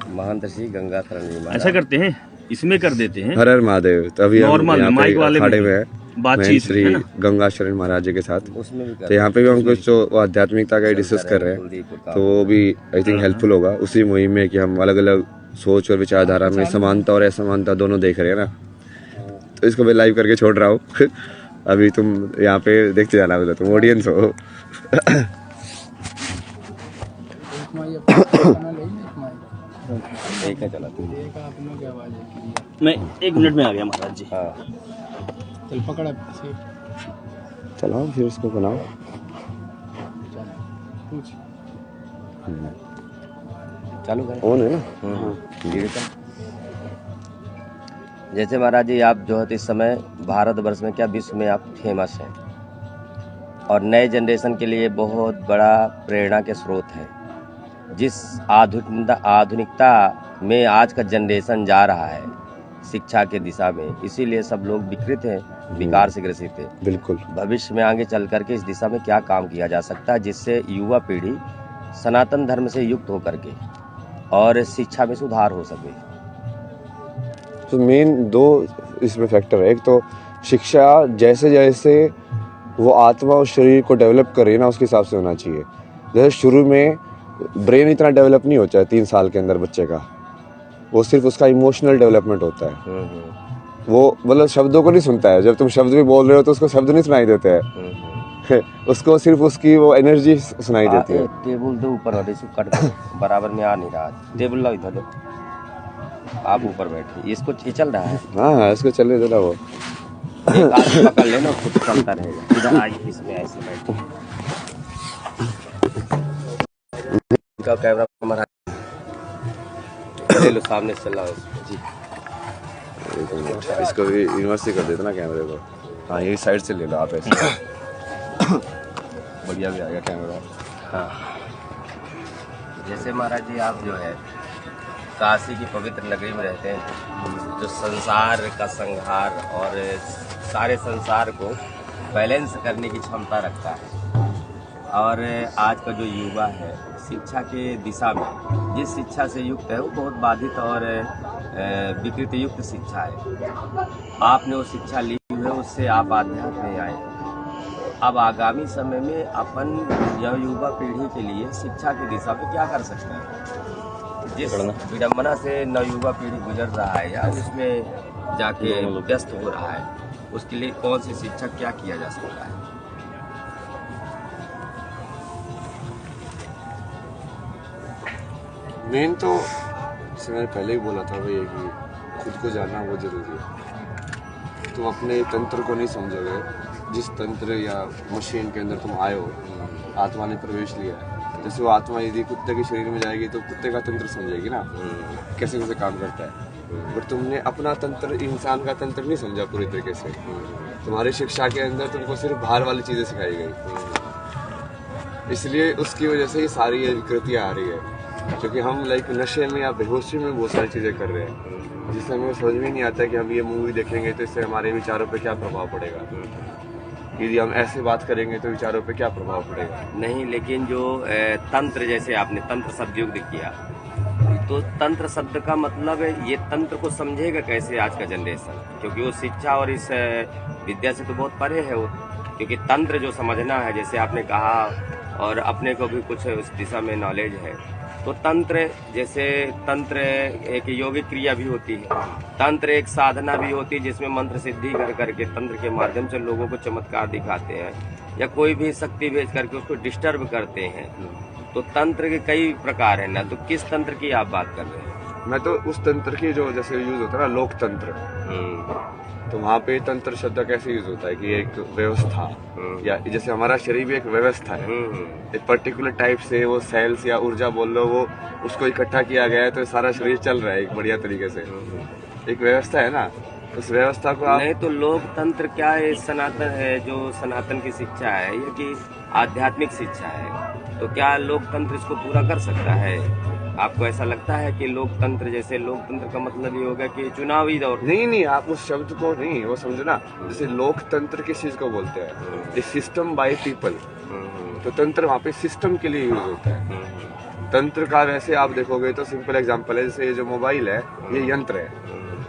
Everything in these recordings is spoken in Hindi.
महंत श्री गंगाशरण जी महाराज। ऐसा करते हैं, इसमें कर देते हैं हर हर महादेव। तभी हम नॉर्मल यहाँ माइक वाले पे खड़े में हुए हैं बातचीत श्री है ना? गंगाशरण महाराज जी के साथ। उसमें भी कर तो यहाँ पे भी हम कुछ जो आध्यात्मिकता का डिस्कस कर रहे हैं, तो वो भी आई थिंक हेल्पफुल होगा उसी मुहिम में कि हम अलग अलग सोच और विचारधारा में समानता और असमानता दोनों देख रहे हैं ना। तो इसको मैं लाइव करके छोड़ रहा हूँ अभी तुम यहाँ पे देखते जाना, मतलब तुम ऑडियंस हो। एक है चला तू। मैं 1 मिनट में आ गया महाराज जी। हाँ चल पकड़ चलाओ फिर उसको बनाओ। पूछ चालू कर। ऑन है ना? धीरे कर। जैसे महाराज जी आप जो है इस समय भारतवर्ष में क्या विश्व में आप फेमस हैं और नए जनरेशन के लिए बहुत बड़ा प्रेरणा के स्रोत हैं। जिस आधुनिकता में आज का जनरेशन जा रहा है शिक्षा के दिशा में, इसीलिए सब लोग विकृत हैं, विकार से ग्रसित है। बिल्कुल। भविष्य में आगे चल करके इस दिशा में क्या काम किया जा सकता है जिससे युवा पीढ़ी सनातन धर्म से युक्त होकर के और शिक्षा में सुधार हो सके। तो मेन 2 इसमें फैक्टर है। एक तो शिक्षा जैसे जैसे वो आत्मा और शरीर को डेवलप कर रही है ना, उसके हिसाब से होना चाहिए। जैसे शुरू में ब्रेन इतना डेवलप नहीं होता है 3 साल के अंदर बच्चे का, वो सिर्फ उसका इमोशनल डेवलपमेंट होता है। वो मतलब शब्दों को नहीं सुनता है। जब तुम शब्द भी बोल रहे हो तो उसको शब्द नहीं सुनाई देते हैं उसको सिर्फ उसकी वो एनर्जी सुनाई देती है। टेबल दो ऊपर वाले से कट बराबर में आ नहीं रहा। टेबल लो इधर दो, आप ऊपर बैठिए। इसको ये चल रहा है। हाँ इसको चलने देना। वो एक आदमी पकड़ लेना, खुद चलता रहेगा। इधर आइए, इसमें ऐसे बैठिए। का कैमरा हमारा ले लो, सामने से चल रहा है जी। इसको भी यूनिवर्सिटी कर देते ना कैमरे को। हाँ यही साइड से ले लो आप ऐसे बढ़िया भी आ गया कैमरा। हाँ जैसे महाराज जी आप जो है काशी की पवित्र नगरी में रहते हैं, जो संसार का संहार और सारे संसार को बैलेंस करने की क्षमता रखता है। और आज का जो युवा है शिक्षा के दिशा में जिस शिक्षा से युक्त है वो बहुत बाधित और विकृत युक्त शिक्षा है। आपने वो शिक्षा ली हुई है, उससे आप आध्यात्म में आए। अब आगामी समय में अपन युवा पीढ़ी के लिए शिक्षा की दिशा में क्या कर सकते हैं? जिस विडम्बना से नवयुवा पीढ़ी गुजर रहा है या उसमें जाके व्यस्त हो रहा है, उसके लिए कौन सी शिक्षा क्या किया जा सकता है? मेन तो जैसे मैंने पहले ही बोला था भैया कि खुद को जानना वो जरूरी है। तुम अपने तंत्र को नहीं समझोगे, जिस तंत्र या मशीन के अंदर तुम आए हो, आत्मा ने प्रवेश लिया है। जैसे वो आत्मा यदि कुत्ते के शरीर में जाएगी तो कुत्ते का तंत्र समझेगी ना कैसे कैसे काम करता है। बट तुमने अपना तंत्र, इंसान का तंत्र नहीं समझा पूरी तरीके से। तुम्हारी शिक्षा के अंदर तुमको सिर्फ बाहर वाली चीजें सिखाई गई, इसलिए उसकी वजह से ये सारी ये विकृतियाँ आ रही है। क्योंकि हम लाइक नशे में या बेहोशी में बहुत सारी चीज़ें कर रहे हैं जिससे हमें समझ में नहीं आता कि हम ये मूवी देखेंगे तो इससे हमारे विचारों पे क्या प्रभाव पड़ेगा, यदि हम ऐसे बात करेंगे तो विचारों पे क्या प्रभाव पड़ेगा। नहीं, लेकिन जो तंत्र, जैसे आपने तंत्र शब्द युक्त किया, तो तंत्र शब्द का मतलब ये तंत्र को समझेगा कैसे आज का जनरेशन? क्योंकि वो शिक्षा और इस विद्या से तो बहुत परे है वो। क्योंकि तंत्र जो समझना है, जैसे आपने कहा, और अपने को भी कुछ उस दिशा में नॉलेज है, तो तंत्र, जैसे तंत्र एक योगिक क्रिया भी होती है, तंत्र एक साधना भी होती है जिसमें मंत्र सिद्धि कर करके तंत्र के माध्यम से लोगों को चमत्कार दिखाते हैं या कोई भी शक्ति भेज करके उसको डिस्टर्ब करते हैं। तो तंत्र के कई प्रकार है ना, तो किस तंत्र की आप बात कर रहे हैं? मैं तो उस तंत्र की जो जैसे यूज होता है ना, लोक तंत्र, तो वहाँ पे तंत्र शब्द कैसे यूज होता है कि एक व्यवस्था, या जैसे हमारा शरीर भी एक व्यवस्था है, एक पर्टिकुलर टाइप से वो सेल्स या ऊर्जा बोल लो, वो उसको इकट्ठा किया गया है तो सारा शरीर चल रहा है एक बढ़िया तरीके से। एक व्यवस्था है ना, उस व्यवस्था को आप नहीं तो लोकतंत्र क्या है? सनातन है, जो सनातन की शिक्षा है या कि आध्यात्मिक शिक्षा है, तो क्या लोकतंत्र इसको पूरा कर सकता है? आपको ऐसा लगता है कि लोकतंत्र, जैसे लोकतंत्र का मतलब ये होगा कि चुनावी दौर? नहीं, आप उस शब्द को नहीं, वो समझो ना, जैसे लोकतंत्र किस चीज को बोलते हैं, सिस्टम बाय पीपल, तो तंत्र वहाँ पे सिस्टम के लिए यूज होता है। तंत्र का वैसे आप देखोगे तो सिंपल एग्जांपल है, जैसे ये जो मोबाइल है ये यंत्र है,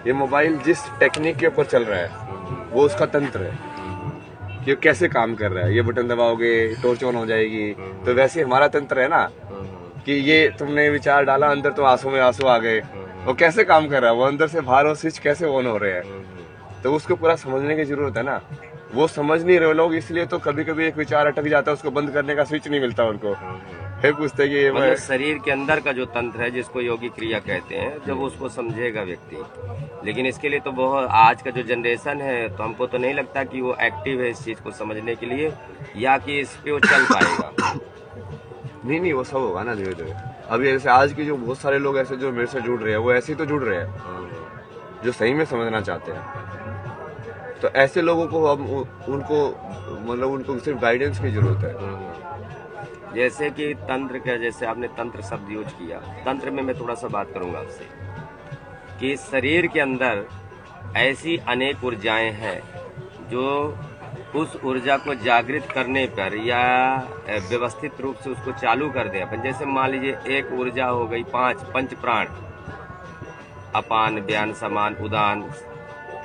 ये मोबाइल जिस टेक्निक के ऊपर चल रहा है वो उसका तंत्र है कि ये कैसे काम कर रहा है। ये बटन दबाओगे टॉर्च ऑन हो जाएगी, तो वैसे हमारा तंत्र है ना कि ये तुमने विचार डाला अंदर तो आंसू में आंसू आ गए, वो कैसे काम कर रहा है, वो अंदर से बाहर वो स्विच कैसे ऑन हो रहे हैं, तो उसको पूरा समझने की जरूरत है ना। वो समझ नहीं रहे लोग, इसलिए तो कभी कभी एक विचार अटक जाता है, उसको बंद करने का स्विच नहीं मिलता उनको, फिर पूछते कि ये मतलब शरीर के अंदर का जो तंत्र है जिसको योगी क्रिया कहते हैं, जब उसको समझेगा व्यक्ति। लेकिन इसके लिए तो बहुत आज का जो जनरेशन है, तो हमको तो नहीं लगता कि वो एक्टिव है इस चीज को समझने के लिए, या कि इस पे वो चल पाएगा। नहीं वो सब होगा ना धीरे धीरे। अभी ऐसे आज के जो बहुत सारे लोग ऐसे जो मेरे से जुड़ रहे हैं वो ऐसे ही तो जुड़ रहे हैं जो सही में समझना चाहते हैं। तो ऐसे लोगों को हम उनको मतलब उनको सिर्फ गाइडेंस की जरूरत है। जैसे कि तंत्र का, जैसे आपने तंत्र शब्द यूज किया, तंत्र में मैं थोड़ा सा बात करूंगा आपसे कि शरीर के अंदर ऐसी अनेक ऊर्जाएं हैं जो उस ऊर्जा को जागृत करने पर या व्यवस्थित रूप से उसको चालू कर दे अपन। जैसे मान लीजिए एक ऊर्जा हो गई पंच प्राण, अपान व्यान समान उदान,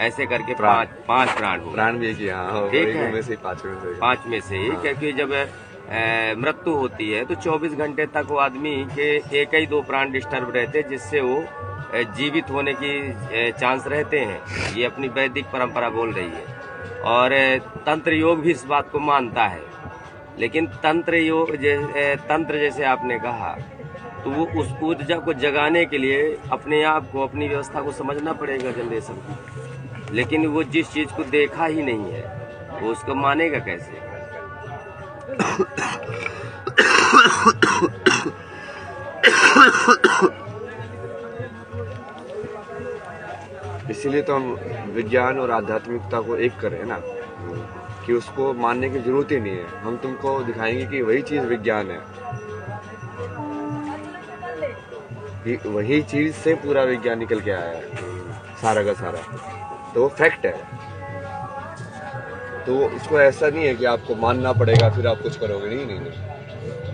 ऐसे करके पांच प्राण हो, प्राण भी एक यहाँ ठीक है, में से पांच में से ही, क्योंकि जब मृत्यु होती है तो 24 घंटे तक वो आदमी के एक ही 2 प्राण डिस्टर्ब रहते हैं, जिससे वो जीवित होने की चांस रहते हैं। ये अपनी वैदिक परंपरा बोल रही है, और तंत्र योग भी इस बात को मानता है। लेकिन तंत्र जैसे आपने कहा, तो वो उस ऊर्जा को जगाने के लिए अपने आप को, अपनी व्यवस्था को समझना पड़ेगा जनरेशन को। लेकिन वो जिस चीज को देखा ही नहीं है वो उसको मानेगा कैसे? इसीलिए तो हम विज्ञान और आध्यात्मिकता को एक करें ना, कि उसको मानने की जरूरत ही नहीं है। हम तुमको दिखाएंगे कि वही चीज विज्ञान है, वही चीज से पूरा विज्ञान निकल के आया है सारा का सारा, तो वो फैक्ट है। तो इसको ऐसा नहीं है कि आपको मानना पड़ेगा फिर आप कुछ करोगे, नहीं।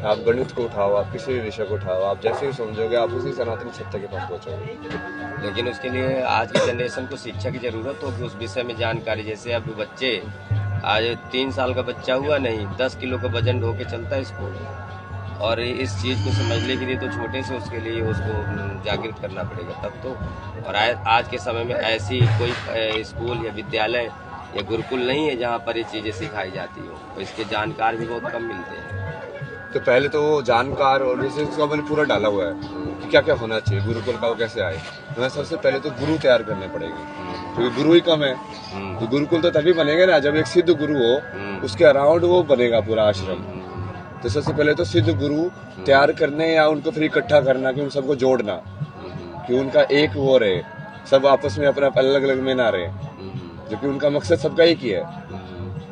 आप गणित को उठाओ, आप किसी भी विषय को उठाओ, आप जैसे ही समझोगे आप उसी सनातन सत्य के पास पहुंचोगे। लेकिन उसके लिए आज की जनरेशन को शिक्षा की जरूरत होगी, उस विषय में जानकारी। जैसे अब बच्चे, आज 3 साल का बच्चा हुआ नहीं, 10 किलो का वजन ढो के चलता है स्कूल, और इस चीज को समझने के लिए तो छोटे से उसके लिए उसको जागृत करना पड़ेगा तब तो। और आज के समय में ऐसी कोई स्कूल या विद्यालय या गुरुकुल नहीं है जहाँ पर ये चीजें सिखाई जाती हो, तो इसके जानकार भी बहुत कम मिलते हैं। तो पहले तो वो जानकार और जैसे उसका मैंने पूरा डाला हुआ है कि क्या क्या होना चाहिए गुरुकुल का, वो कैसे आए। तो मैं सबसे पहले तो गुरु तैयार करने पड़ेंगे, क्योंकि गुरु ही कम है। तो गुरुकुल तो तभी बनेगा ना जब एक सिद्ध गुरु हो, उसके अराउंड वो बनेगा पूरा आश्रम। तो सबसे पहले तो सिद्ध गुरु तैयार करने या उनको फिर इकट्ठा करना, कि उन सबको जोड़ना, कि उनका एक वो रहे, सब आपस में अपना अलग अलग में ना रहे, जबकि उनका मकसद सबका एक ही है।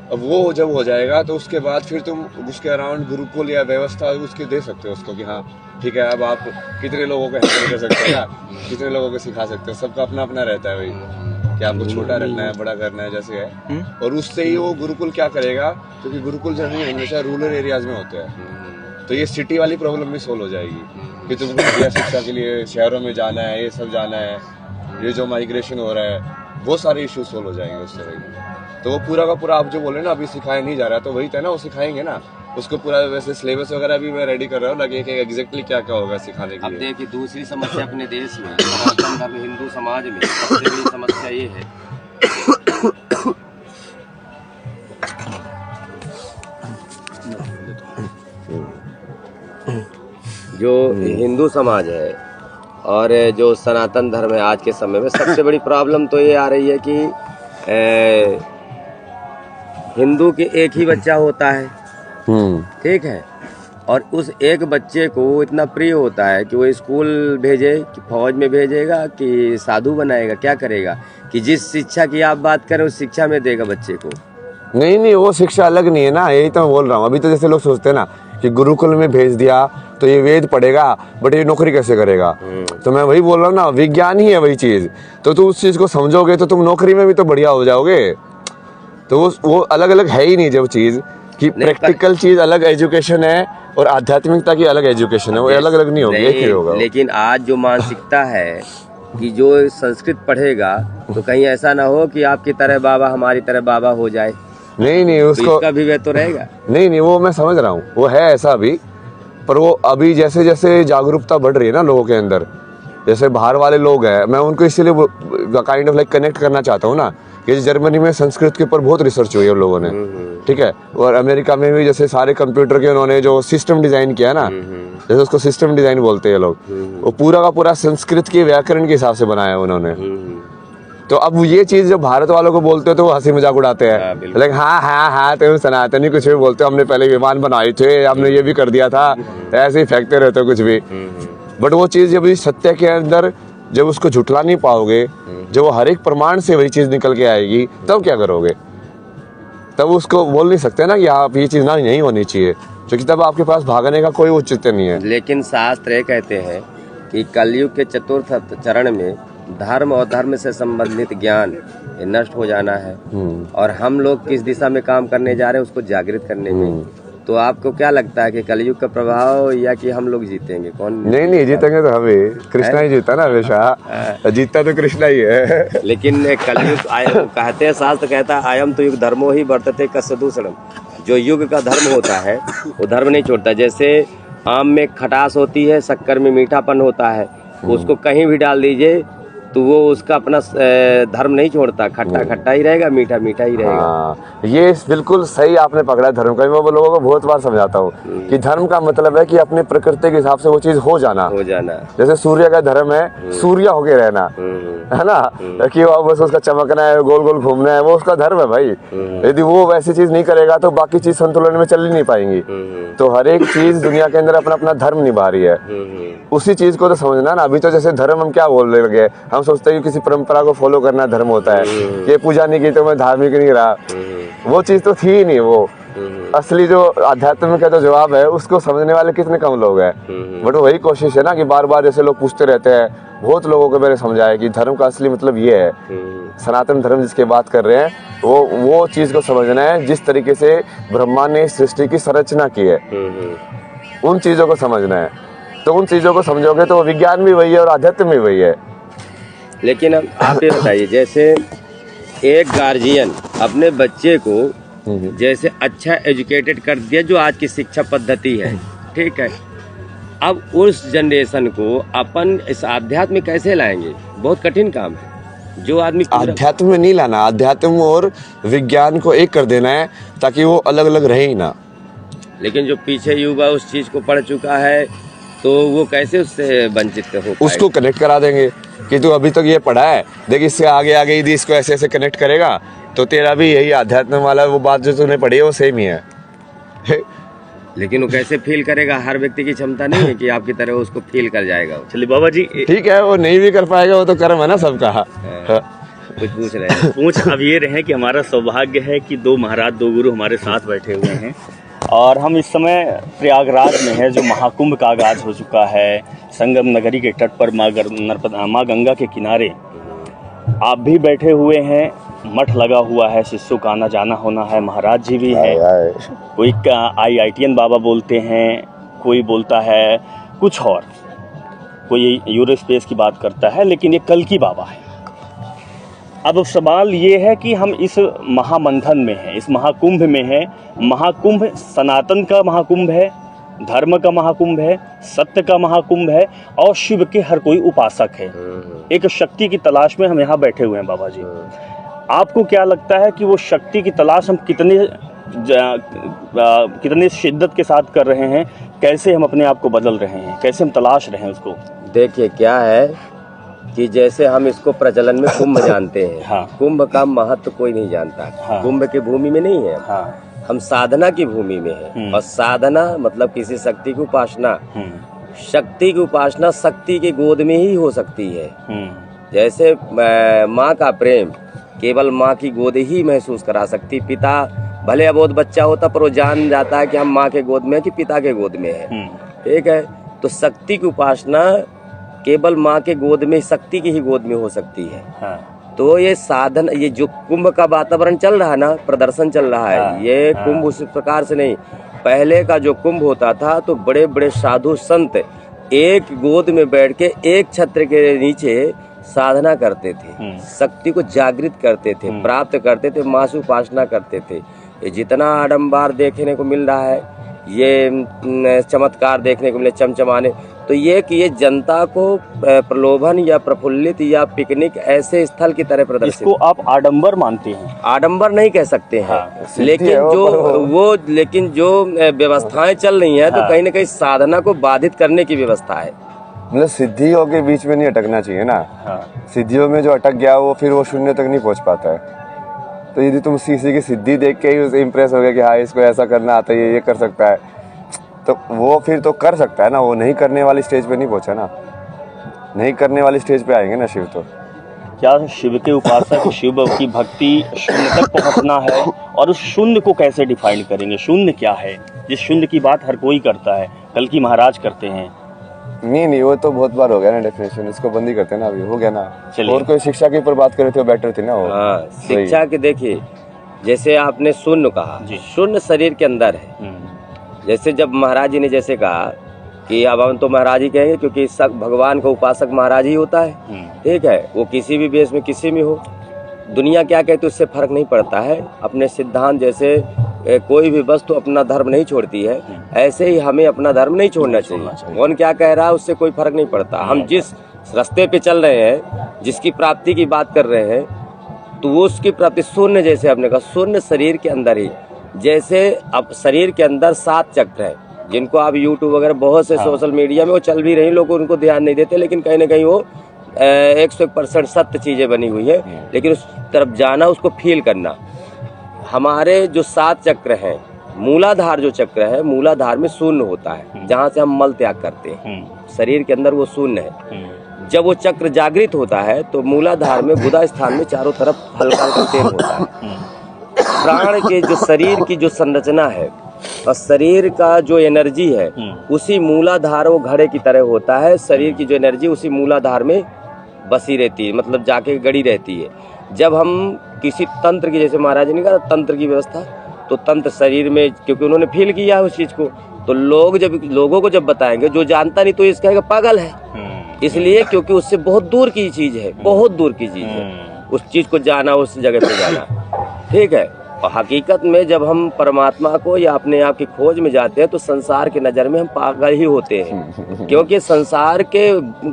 अब वो जब हो जाएगा तो उसके बाद फिर तुम उसके अराउंड गुरुकुल या व्यवस्था उसकी दे सकते हो उसको, कि हाँ ठीक है अब आप कितने लोगों को हैंडल कर सकते हो, कितने लोगों को सिखा सकते हो। सबका अपना अपना रहता है भाई, कि आपको छोटा रखना है बड़ा करना है जैसे है। और उससे ही वो गुरुकुल क्या करेगा, क्योंकि गुरुकुल जो है हमेशा रूरल एरियाज में होते हैं, तो ये सिटी वाली प्रॉब्लम भी सोल्व हो जाएगी कि तुमको शिक्षा के लिए शहरों में जाना है, ये सब जाना है, ये जो माइग्रेशन हो रहा है, वो सारे इश्यूज सोल्व हो जाएंगे उससे भाई। तो वो पूरा का पूरा आप जो बोले ना अभी सिखाया नहीं जा रहा, तो वही था ना, वो सिखाएंगे ना उसको पूरा। वैसे सिलेबस वगैरह भी मैं रेडी कर रहा हूँ, लगे कि एग्जैक्टली क्या क्या होगा सिखाने के लिए। अब देखिए दूसरी समस्या अपने देश में, सनातन धर्म हिंदू समाज में सबसे बड़ी समस्या ये है जो हिंदू समाज है और जो सनातन धर्म है, आज के समय में सबसे बड़ी प्रॉब्लम तो ये आ रही है कि हिंदू के एक ही बच्चा होता है, ठीक है, और उस एक बच्चे को इतना प्रिय होता है कि वो स्कूल भेजे, कि फौज में भेजेगा, कि साधु बनाएगा, क्या करेगा, कि जिस शिक्षा की आप बात करें उस शिक्षा में देगा बच्चे को। नहीं वो शिक्षा अलग नहीं है ना, यही तो मैं बोल रहा हूँ। अभी तो जैसे लोग सोचते हैं ना कि गुरुकुल में भेज दिया तो ये वेद पढ़ेगा, बट ये नौकरी कैसे करेगा। तो मैं वही बोल रहा हूँ ना, विज्ञान ही है वही चीज। तो तुम उस चीज को समझोगे तो तुम नौकरी में भी तो बढ़िया हो जाओगे। तो वो अलग अलग है ही नहीं जब चीज, कि प्रैक्टिकल चीज अलग एजुकेशन है और आध्यात्मिकता की अलग एजुकेशन है, वो अलग अलग नहीं होगी, एक ही होगा। लेकिन आज जो मानसिकता है कि जो संस्कृत पढ़ेगा तो कहीं ऐसा ना हो कि आपकी तरह बाबा हमारी तरह बाबा हो जाए। नहीं तो उसको इसका भी वे तो रहेगा। नहीं वो मैं समझ रहा हूँ, वो है ऐसा अभी, पर वो अभी जैसे जैसे जागरूकता बढ़ रही है ना लोगों के अंदर, जैसे बाहर वाले लोग हैं, मैं उनको इसीलिए काइंड ऑफ लाइक कनेक्ट करना चाहता हूँ ना, कि जर्मनी में संस्कृत के ऊपर बहुत रिसर्च हुई है उन लोगों ने, ठीक है, और अमेरिका में भी जैसे सारे कंप्यूटर के उन्होंने जो सिस्टम डिजाइन किया ना, जैसे उसको सिस्टम डिजाइन बोलते हैं लोग, वो पूरा का पूरा संस्कृत के व्याकरण के हिसाब से बनाया उन्होंने। तो अब ये चीज जो भारत वालों को बोलते हो तो वो हंसी मजाक उड़ाते हैं, लेकिन हाँ तुम सनातनी कुछ भी बोलते हो, हमने पहले विमान बनाए थे, हमने ये भी कर दिया था, ऐसे ही फेंकते रहते हो कुछ भी। बट वो चीज जब इस सत्य के अंदर जब उसको झुठला नहीं पाओगे, जब वो हर एक प्रमाण से वही चीज निकल के आएगी, तब क्या करोगे? तब उसको बोल नहीं सकते ना कि आप ये चीज ना नहीं होनी चाहिए, क्योंकि तब आपके पास भागने का कोई औचित्य नहीं है। लेकिन शास्त्र ये कहते हैं कि कलयुग के चतुर्थ चरण में धर्म और धर्म से संबंधित ज्ञान ये नष्ट हो जाना है, और हम लोग किस दिशा में काम करने जा रहे हैं उसको जागृत करने में। तो आपको क्या लगता है कि कलयुग का प्रभाव या कि हम लोग जीतेंगे? कौन? नहीं जीतेंगे तो हमें, कृष्णा ही जीता ना हमेशा, जीता तो कृष्णा ही है। लेकिन कलयुग कहते हैं, शास्त्र कहता है आयम तो युग धर्मो ही वर्तते कस्य दूसरम। जो युग का धर्म होता है वो धर्म नहीं छोड़ता। जैसे आम में खटास होती है, शक्कर में मीठापन होता है, उसको कहीं भी डाल दीजिए तो वो उसका अपना धर्म नहीं छोड़ता, खट्टा खट्टा ही रहेगा, मीठा मीठा ही रहेगा। हाँ, ये बिल्कुल सही आपने पकड़ा धर्म का। मैं लोगों को बहुत बार समझाता हूँ कि धर्म का मतलब है कि अपने प्रकृति के हिसाब से वो चीज हो जाना। जैसे सूर्य का धर्म है सूर्य होके रहना, है ना, कि वो बस उसका चमकना है, गोल गोल घूमना है, वो उसका धर्म है भाई। यदि वो वैसी चीज नहीं करेगा तो बाकी चीज संतुलन में चल ही नहीं पाएंगी। तो हर एक चीज दुनिया के अंदर अपना अपना धर्म निभा रही है, उसी चीज को तो समझना ना। अभी तो जैसे धर्म हम क्या बोल रहे लगे, हम सोचते हैं कि किसी परंपरा को फॉलो करना धर्म होता है, ये पूजा नहीं की तो मैं धार्मिक नहीं रहा। वो चीज तो थी ही नहीं। वो असली जो आध्यात्मिक का जो जवाब है उसको समझने वाले कितने कम लोग हैं। बट वही कोशिश है ना कि बार बार जैसे लोग पूछते रहते हैं, बहुत लोगों को मैंने समझाया कि धर्म का असली मतलब ये है, सनातन धर्म जिसके बात कर रहे हैं वो चीज को समझना है। जिस तरीके से ब्रह्मा ने सृष्टि की संरचना की है, उन चीजों को समझना है। तो उन चीजों को समझोगे तो विज्ञान भी वही है और आध्यात्म भी वही है। लेकिन अब आप ये बताइए, जैसे एक गार्जियन अपने बच्चे को जैसे अच्छा एजुकेटेड कर दिया, जो आज की शिक्षा पद्धति है, ठीक है, अब उस जनरेशन को अपन इस आध्यात्म में कैसे लाएंगे? बहुत कठिन काम है। जो आदमी आध्यात्म में नहीं लाना, आध्यात्म और विज्ञान को एक कर देना है ताकि वो अलग अलग रहे ही ना। लेकिन जो पीछे युवा उस चीज को पढ़ चुका है तो वो कैसे उससे वंचित हो पाएगा? उसको कनेक्ट करा देंगे कि तू अभी तक ये पढ़ा है, देख इससे आगे आगे यदि इसको ऐसे ऐसे कनेक्ट करेगा तो तेरा भी यही आध्यात्म वाला वो बात जो तूने पढ़ी है वो सेम ही है। लेकिन वो कैसे फील करेगा? हर व्यक्ति की क्षमता नहीं है कि आपकी तरह उसको फील कर जाएगा। चलिए बाबा जी, ठीक है, वो नहीं भी कर पाएगा, वो तो कर्म है ना सबका। कुछ पूछ रहे हैं? पूछ अब ये रहे कि हमारा सौभाग्य है कि दो महाराज, दो गुरु हमारे साथ बैठे हुए हैं, और हम इस समय प्रयागराज में है, जो महाकुंभ का आगाज हो चुका है। संगम नगरी के तट पर माँ गंगा के किनारे आप भी बैठे हुए हैं, मठ लगा हुआ है, शिष्यों का आना जाना होना है, महाराज जी भी है। कोई IITN बाबा बोलते हैं, कोई बोलता है कुछ और, कोई यूरोस्पेस की बात करता है, लेकिन ये कल की बाबा है। अब सवाल ये है कि हम इस महामंथन में हैं, इस महाकुंभ में हैं। महाकुंभ सनातन का महाकुंभ है, धर्म का महाकुंभ है, सत्य का महाकुंभ है, और शिव के हर कोई उपासक है। एक शक्ति की तलाश में हम यहाँ बैठे हुए हैं। बाबा जी, आपको क्या लगता है कि वो शक्ति की तलाश हम कितने शिद्दत के साथ कर रहे हैं? कैसे हम अपने आप को बदल रहे हैं? कैसे हम तलाश रहे हैं उसको? देखिए क्या है कि जैसे हम इसको प्रचलन में कुंभ जानते हैं। हाँ। कुंभ का महत्व कोई नहीं जानता। हाँ। कुंभ की भूमि में नहीं है। हाँ। हम साधना की भूमि में है, और साधना मतलब किसी शक्ति की उपासना। शक्ति की उपासना शक्ति के गोद में ही हो सकती है। जैसे माँ का प्रेम केवल माँ की गोद ही महसूस करा सकती। पिता भले अबोध बच्चा होता पर वो जान जाता है कि हम माँ के गोद में है कि पिता के गोद में है, ठीक है। तो शक्ति की उपासना केवल माँ के गोद में, शक्ति की ही गोद में हो सकती है। हाँ। तो ये साधन, ये जो कुंभ का वातावरण चल रहा है ना, प्रदर्शन चल रहा है, ये कुंभ उस प्रकार से नहीं। पहले का जो कुंभ होता था तो बड़े बड़े साधु संत एक गोद में बैठ के एक छत्र के नीचे साधना करते थे, शक्ति को जागृत करते थे, प्राप्त करते थे, मासु उपासना करते थे। ये जितना आडंबर देखने को मिल रहा है, ये चमत्कार देखने को मिले, चमचमाने, तो ये कि ये जनता को प्रलोभन या प्रफुल्लित या पिकनिक ऐसे स्थल की तरह प्रदर्शित, इसको आप आडंबर मानते हैं? आडंबर नहीं कह सकते हैं, लेकिन जो व्यवस्थाएं चल रही हैं, तो कहीं ना कहीं साधना को बाधित करने की व्यवस्था है। मतलब सिद्धियों के बीच में नहीं अटकना चाहिए ना। सिद्धियों में जो अटक गया वो फिर वो शून्य तक नहीं पहुंच पाता है। तो यदि तुम किसी की सिद्धि देख के ही उसे इम्प्रेस हो गया कि हाँ इसको ऐसा करना आता है, ये कर सकता है, तो वो फिर तो कर सकता है ना, वो नहीं करने वाली स्टेज पे नहीं पहुंचा ना। नहीं करने वाली स्टेज पे आएंगे ना शिव। तो क्या शिव के उपासक, शिव की भक्ति शून्य तक पहुंचना है? और उस शून्य को कैसे डिफाइन करेंगे? शून्य क्या है? जिस शून्य की बात हर कोई करता है, कल की महाराज करते हैं। नहीं, वो तो बहुत बार हो गया ना डेफिनेशन, इसको बंद ही करते हैं ना, अभी हो गया ना। और कोई शिक्षा के ऊपर बात करे तो बेटर थी ना वो। हाँ, शिक्षा के देखिए, जैसे आपने शून्य कहा, शून्य शरीर के अंदर है। जैसे जब महाराज जी ने जैसे कहा कि अब हम तो महाराज ही कहेंगे, क्योंकि सब भगवान का उपासक महाराज ही होता है, ठीक है, वो किसी भी वेश में किसी में हो, दुनिया क्या कहती है उससे फर्क नहीं पड़ता है। अपने सिद्धांत, जैसे कोई भी वस्तु अपना धर्म नहीं छोड़ती है, ऐसे ही हमें अपना धर्म नहीं छोड़ना चाहिए। कौन क्या कह रहा है उससे कोई फर्क नहीं पड़ता। हम जिस रास्ते पे चल रहे हैं, जिसकी प्राप्ति की बात कर रहे हैं, तो वो उसकी प्राप्ति शून्य, जैसे आपने कहा, शून्य शरीर के अंदर ही। जैसे अब शरीर के अंदर 7 चक्र है, जिनको आप यूट्यूब वगैरह बहुत से सोशल मीडिया में वो चल भी रही, लोग उनको ध्यान नहीं देते, लेकिन कहीं ना कहीं वो 101% सत्य चीजें बनी हुई है। लेकिन उस तरफ जाना, उसको फील करना। हमारे जो 7 चक्र हैं, मूलाधार जो चक्र है, मूलाधार में शून्य होता है, जहाँ से हम मल त्याग करते हैं, शरीर के अंदर वो शून्य है। जब वो चक्र जागृत होता है तो मूलाधार में गुदा स्थान में चारों तरफ हल्का हल्का तेल होता है। प्राण के जो शरीर की जो संरचना है और शरीर का जो एनर्जी है, उसी मूलाधार, वो घड़े की तरह होता है। शरीर की जो एनर्जी उसी मूलाधार में बसी रहती है, मतलब जाके गड़ी रहती है। जब हम किसी तंत्र की, जैसे महाराज ने कहा तंत्र की व्यवस्था, तो तंत्र शरीर में, क्योंकि उन्होंने फील किया है उस चीज को, तो लोगों को जब बताएंगे, जो जानता नहीं तो ये कहेगा पागल है। इसलिए क्योंकि उससे बहुत दूर की चीज है, बहुत दूर की चीज है, उस चीज को जाना, उस जगह पे जाना, ठीक है। और हकीकत में जब हम परमात्मा को या अपने आप की खोज में जाते हैं, तो संसार के नजर में हम पागल ही होते हैं, क्योंकि संसार के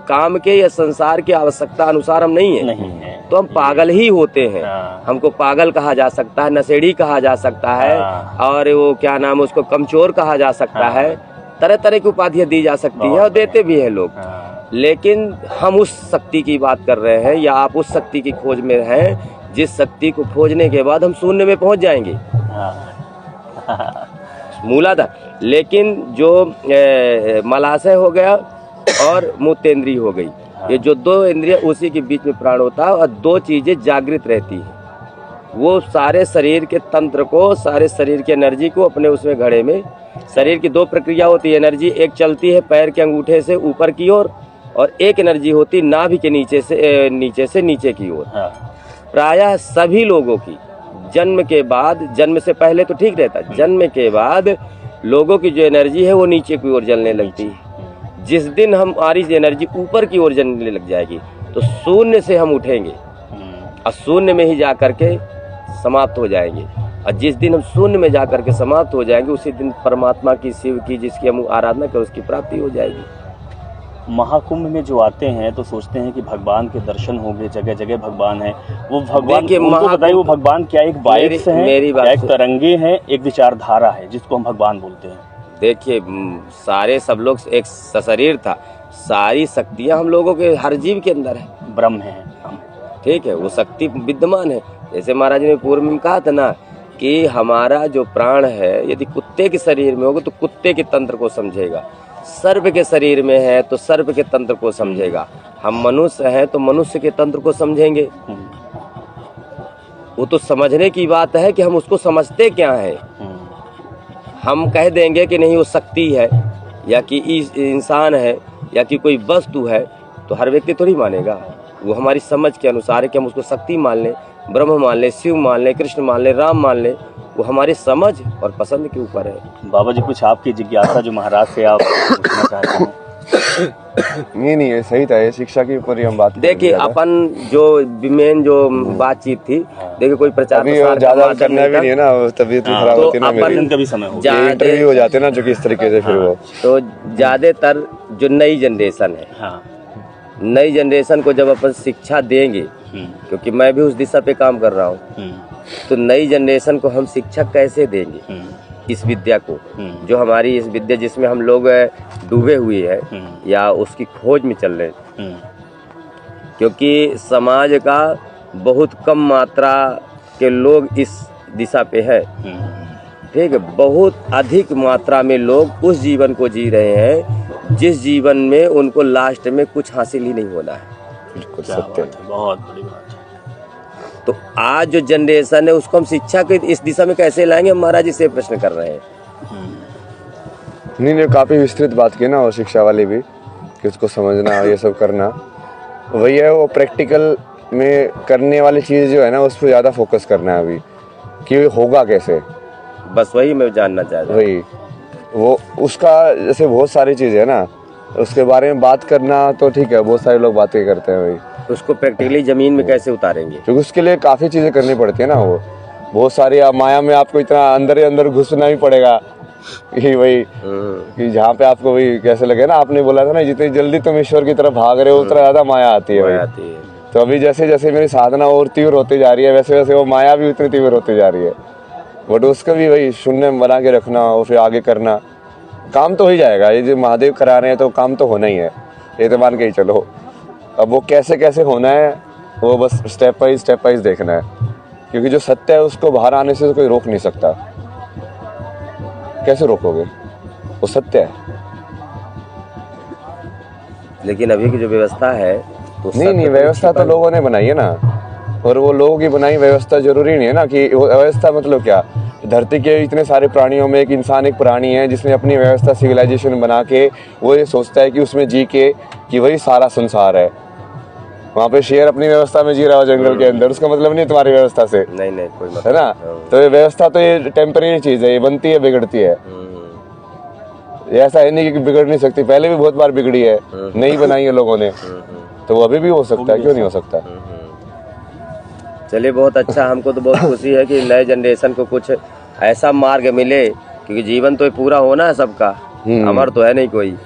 काम के या संसार की आवश्यकता अनुसार हम नहीं है, तो हम पागल ही होते हैं। हमको पागल कहा जा सकता है, नशेड़ी कहा जा सकता है, और वो क्या नाम, उसको कमचोर कहा जा सकता है, तरह तरह की उपाधियां दी जा सकती है, और देते भी हैं लोग। लेकिन हम उस शक्ति की बात कर रहे हैं, या आप उस शक्ति की खोज में हैं, जिस शक्ति को खोजने के बाद हम शून्य में पहुंच जाएंगे, मूलाधार। लेकिन जो मलाशय हो गया और मूत्रेंद्रिय हो गई, ये जो 2 इंद्रिय, उसी के बीच में प्राण होता है, और 2 चीजें जागृत रहती है। वो सारे शरीर के तंत्र को, सारे शरीर की एनर्जी को अपने उसमें घड़े में, शरीर की 2 प्रक्रिया होती है एनर्जी, एक चलती है पैर के अंगूठे से ऊपर की ओर, और एक एनर्जी होती है नाभि के नीचे से नीचे की ओर। प्रायः सभी लोगों की जन्म के बाद, जन्म से पहले तो ठीक रहता, जन्म के बाद लोगों की जो एनर्जी है वो नीचे की ओर जलने लगती है। जिस दिन हमारी एनर्जी ऊपर की ओर जलने लग जाएगी, तो शून्य से हम उठेंगे और शून्य में ही जा करके समाप्त हो जाएंगे। और जिस दिन हम शून्य में जा करके समाप्त हो जाएंगे, उसी दिन परमात्मा की, शिव की, जिसकी हम आराधना करें, उसकी प्राप्ति हो जाएगी। महाकुंभ में जो आते हैं तो सोचते हैं कि भगवान के दर्शन होंगे, जगह जगह भगवान है। वो भगवान, उनको बताइए, वो भगवान क्या एक वाइब्स हैं, एक तरंगे हैं, एक विचारधारा है, जिसको हम भगवान बोलते हैं। देखिए, सारे सब लोग एक शरीर था, सारी शक्तियां हम लोगों के, हर जीव के अंदर है, ब्रह्म है, ठीक है, वो शक्ति विद्यमान है। जैसे महाराज ने पूर्व में कहा था ना कि हमारा जो प्राण है, यदि कुत्ते के शरीर में होगा तो कुत्ते के तंत्र को समझेगा, सर्प के शरीर में है तो सर्प के तंत्र को समझेगा, हम मनुष्य हैं तो मनुष्य के तंत्र को समझेंगे। वो तो समझने की बात है कि हम उसको समझते क्या है। हम कह देंगे कि नहीं वो शक्ति है, या कि इंसान है, या कि कोई वस्तु है, तो हर व्यक्ति थोड़ी मानेगा। वो हमारी समझ के अनुसार है कि हम उसको शक्ति मान लें, ब्रह्म मान लें, शिव मान लें, कृष्ण मान लें, राम मान लें, वो हमारी समझ और पसंद के ऊपर है। बाबा जी कुछ आपकी जिज्ञासा जो महाराज से आप पूछना चाहते हैं? नहीं ये सही था, ये शिक्षा के ऊपर ही हम बात देखिए अपन जो मेन जो बातचीत थी, देखिए कोई प्रचार अभी प्रसार का ज्यादा माध्यम करना नहीं भी था। नहीं है ना, तबीयत भी खराब तो होती है ना मेरी, अपन का भी समय हो ये इंटरव्यू हो जाते हैं ना जो कि इस तरीके से फिर वो तो ज्यादातर जो नई जनरेशन है, हाँ। नई जनरेशन को जब अपन शिक्षा देंगे, क्योंकि मैं भी उस दिशा पे काम कर रहा हूँ, तो नई जनरेशन को हम शिक्षा कैसे देंगे इस विद्या को, जो हमारी इस विद्या जिसमें हम लोग डूबे हुए हैं या उसकी खोज में चल रहे हैं, क्योंकि समाज का बहुत कम मात्रा के लोग इस दिशा पे है, ठीक है। बहुत अधिक मात्रा में लोग उस जीवन को जी रहे हैं जिस जीवन में उनको लास्ट में कुछ हासिल ही नहीं होना है। बिल्कुल सत्य है। बहुत बड़ी बात है। तो आज जो जनरेशन है उसको हम शिक्षा के इस दिशा में कैसे लाएंगे, हम महाराज जी से प्रश्न कर रहे हैं। नहीं काफी विस्तृत बात की ना वो शिक्षा वाली भी, कि उसको समझना ये सब करना, वही है वो प्रैक्टिकल में करने वाली चीज जो है ना उस पर ज्यादा फोकस करना है अभी, कि होगा कैसे, बस वही मैं जानना चाह रहा हूँ। वही वो उसका जैसे बहुत सारी चीजें है ना, उसके बारे में बात करना तो ठीक है, बहुत सारे लोग बातें करते हैं वही, उसको प्रैक्टिकली जमीन में कैसे उतारेंगे, क्योंकि उसके लिए काफी चीजें करनी पड़ती है ना, वो बहुत सारी माया में आपको इतना अंदर ही अंदर घुसना ही पड़ेगा कि वही कि जहाँ पे आपको वही कैसे लगे ना, आपने बोला था ना जितनी जल्दी तुम ईश्वर की तरफ भाग रहे हो उतना ज्यादा माया आती है वही। तो अभी जैसे जैसे मेरी साधना और तीव्र होती जा रही है वैसे वैसे वो माया भी उतनी तीव्र होती जा रही है, बट उसका भी वही शून्य बना के रखना और फिर आगे करना, काम तो हो ही जाएगा। ये जो महादेव करा रहे हैं तो काम तो होना ही है, ये तो मान के ही चलो। अब वो कैसे कैसे होना है वो बस स्टेप वाइज देखना है, क्योंकि जो सत्य है उसको बाहर आने से तो कोई रोक नहीं सकता। कैसे रोकोगे, वो सत्य है। लेकिन अभी की जो व्यवस्था है तो नहीं व्यवस्था तो लोगों ने बनाई है ना, और वो लोगों की बनाई व्यवस्था जरूरी नहीं है ना कि वो व्यवस्था मतलब क्या, धरती के इतने सारे प्राणियों में एक इंसान एक प्राणी है जिसने अपनी व्यवस्था सिविलाइजेशन बना के वो ये सोचता है कि उसमें जी के कि वही सारा संसार है। वहाँ पे शेर अपनी व्यवस्था में जी रहा हो जंगल के अंदर, उसका मतलब नहीं तुम्हारी व्यवस्था से, नहीं कोई मतलब है ना। तो ये व्यवस्था तो ये टेम्परेरी चीज है, ये बनती है बिगड़ती है, ये ऐसा है नहीं कि बिगड़ नहीं सकती, पहले भी बहुत बार बिगड़ी है, नहीं बनाई है लोगों ने, तो वो अभी भी हो सकता है, क्यों नहीं हो सकता। चलिए बहुत अच्छा, हमको तो बहुत खुशी है कि नए जनरेशन को कुछ ऐसा मार्ग मिले, क्योंकि जीवन तो पूरा होना है सबका, अमर तो है नहीं कोई।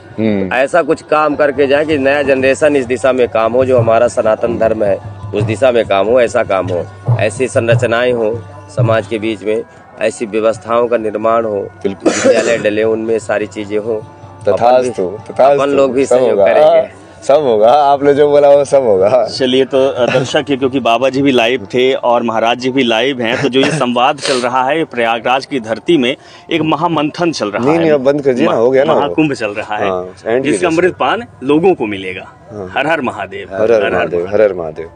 ऐसा कुछ काम करके जाए कि नया जनरेशन इस दिशा में काम हो, जो हमारा सनातन धर्म है उस दिशा में काम हो, ऐसा काम हो, ऐसी संरचनाएं हो समाज के बीच में, ऐसी व्यवस्थाओं का निर्माण हो, विद्यालय डले उनमें सारी चीजें हो, तथास्तु अपन लोग भी सहयोग करेंगे, सब होगा, आपने जो बोला वो सब होगा। चलिए तो दर्शक है, क्योंकि बाबा जी भी लाइव थे और महाराज जी भी लाइव हैं, तो जो ये संवाद चल रहा है प्रयागराज की धरती में एक महामंथन चल रहा है। नहीं अब बंद कर दिया ना, हो गया ना, महाकुंभ चल रहा है जिसका अमृतपान लोगों को मिलेगा। हर हर महादेव, हर हर महादेव, हर हर महादेव।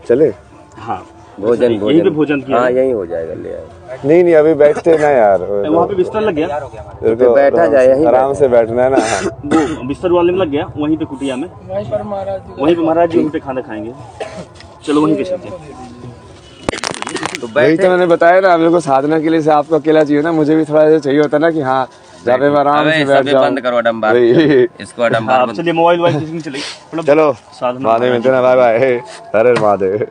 चले हाँ भोजन यहीं पे भोजन किया, हाँ यही हो जाएगा, ले आए। नहीं अभी बैठते ना यार, वहाँ पे बिस्तर लग गया, तो बैठा जाए, यहीं आराम से बैठना है ना। वो बिस्तर वाले में लग गया, वहीं पे कुटिया में, वहीं पे महाराज जी वहीं पे खाना खाएंगे। चलो वहीं पे चलते हैं। तो वही तो मैंने बताया ना, मेरे को साधना के लिए से आपको अकेला चाहिए ना, मुझे भी थोड़ा चाहिए होता ना कि हाँ जहाँ पे मैं आराम से बैठ जाऊँ। बंद करो अडम्बार, इसको अडम्बार। चलिए मोबाइल चलिए चलो महादेव मिलते ना, बाय बाय, हर हर महादेव।